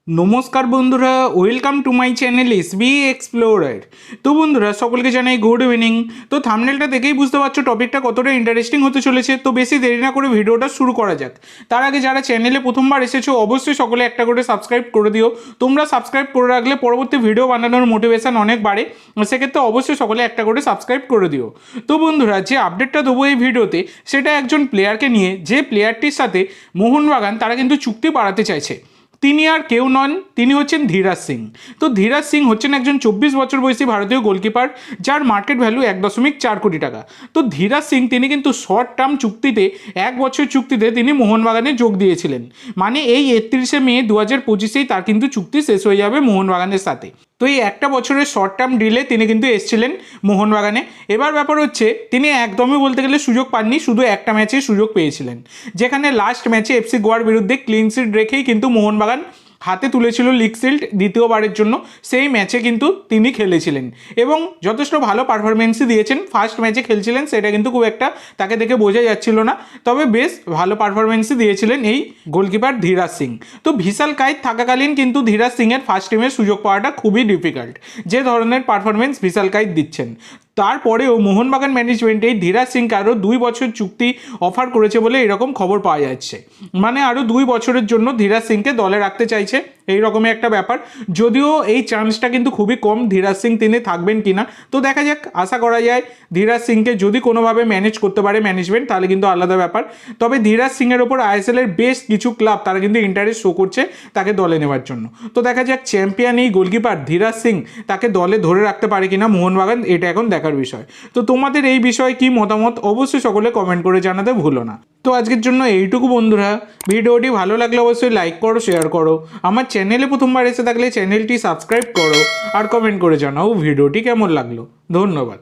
নমস্কার বন্ধুরা, welcome to my channel SB explorer. তো বন্ধুরা, সকলকে জানাই গুড ইভিনিং। তো থাম্বনেলটা দেখেই বুঝতে পারছো টপিকটা কতটা ইন্টারেস্টিং হতে চলেছে। তো বেশি দেরি না করে ভিডিওটা শুরু করা যাক। তার আগে যারা চ্যানেলে প্রথমবার এসেছো অবশ্যই সকলে একটা করে সাবস্ক্রাইব করে দিও। তোমরা সাবস্ক্রাইব করে রাখলে পরবর্তী ভিডিও বানানোর মোটিভেশন অনেক বাড়ে। সেক্ষেত্রে অবশ্যই সকলে একটা করে সাবস্ক্রাইব করে দিও। তো বন্ধুরা, যে আপডেটটা দেবো এই ভিডিওতে সেটা একজন প্লেয়ারকে নিয়ে, যে প্লেয়ারটির সাথে মোহনবাগান তারা কিন্তু চুক্তি বাড়াতে চাইছে। তিনি আর কেউ নন, তিনি হচ্ছেন ধীরাজ সিং। তো ধীরাজ সিং হচ্ছেন একজন 24 বছর বয়সী ভারতীয় গোলকিপার, যার মার্কেট ভ্যালু 1.4 কোটি টাকা। তো ধীরাজ সিং তিনি কিন্তু শর্ট টার্ম চুক্তিতে, 1 বছর চুক্তিতে তিনি মোহনবাগানে যোগ দিয়েছিলেন। মানে এই 31শে মে 2025 তার কিন্তু চুক্তি শেষ হয়ে যাবে মোহনবাগানের সাথে। তো এই একটা বছরের শর্ট টার্ম ডিলে তিনি কিন্তু এসেছিলেন মোহনবাগানে। এবার ব্যাপার হচ্ছে, তিনি একদমই বলতে গেলে সুযোগ পাননি, শুধু একটা ম্যাচে সুযোগ পেয়েছিলেন, যেখানে লাস্ট ম্যাচে এফসি গোয়ার বিরুদ্ধে ক্লিন শিট রেখেই কিন্তু মোহনবাগান হাতে তুলেছিল লিগ শিল্ড দ্বিতীয়বারের জন্য। সেই ম্যাচে কিন্তু তিনি খেলেছিলেন এবং যথেষ্ট ভালো পারফরমেন্সই দিয়েছেন। ফার্স্ট ম্যাচে খেলছিলেন সেটা কিন্তু খুব একটা তাকে দেখে বোঝা যাচ্ছিল না, তবে বেশ ভালো পারফরমেন্সই দিয়েছিলেন এই গোলকিপার ধীরাজ সিং। তো ভিশাল কায়েত থাকাকালীন কিন্তু ধীরাজ সিংয়ের ফার্স্ট টিমের সুযোগ পাওয়াটা খুবই ডিফিকাল্ট, যে ধরনের পারফরমেন্স ভিশাল কায়েত দিচ্ছেন। তারপরেও মোহনবাগান ম্যানেজমেন্ট এই ধীরাজ সিংকে আরও 2 বছর চুক্তি অফার করেছে বলে এরকম খবর পাওয়া যাচ্ছে। মানে আরও 2 বছরের জন্য ধীরাজ সিংকে দলে রাখতে চাইছে, এই রকমই একটা ব্যাপার। যদিও এই চান্সটা কিন্তু খুবই কম ধীরাজ সিং তিনি থাকবেন কিনা। তো দেখা যাক, আশা করা যায় ধীরাজ সিংকে যদি কোনোভাবে ম্যানেজ করতে পারে ম্যানেজমেন্ট, তাহলে কিন্তু আলাদা ব্যাপার। তবে ধীরাজ সিংয়ের ওপর আইএসএল এর বেশ কিছু ক্লাব তারা কিন্তু ইন্টারেস্ট শো করছে তাকে দলে নেওয়ার জন্য। তো দেখা যাক চ্যাম্পিয়ন এই গোলকিপার ধীরাজ সিং তাকে দলে ধরে রাখতে পারে কিনা মোহনবাগান, এটা এখন দেখার বিষয়। তো তোমাদের এই বিষয়ে কি মতামত অবশ্যই সকলে কমেন্ট করে জানাতে ভুলো না। তো আজকের জন্য এইটুকু বন্ধুরা, ভিডিওটি ভালো লাগলে অবশ্যই লাইক করো, শেয়ার করো। আমার চ্যানেলে প্রথমবার এসে থাকলে চ্যানেলটি সাবস্ক্রাইব করো আর কমেন্ট করে জানাও ভিডিওটি কেমন লাগলো। ধন্যবাদ।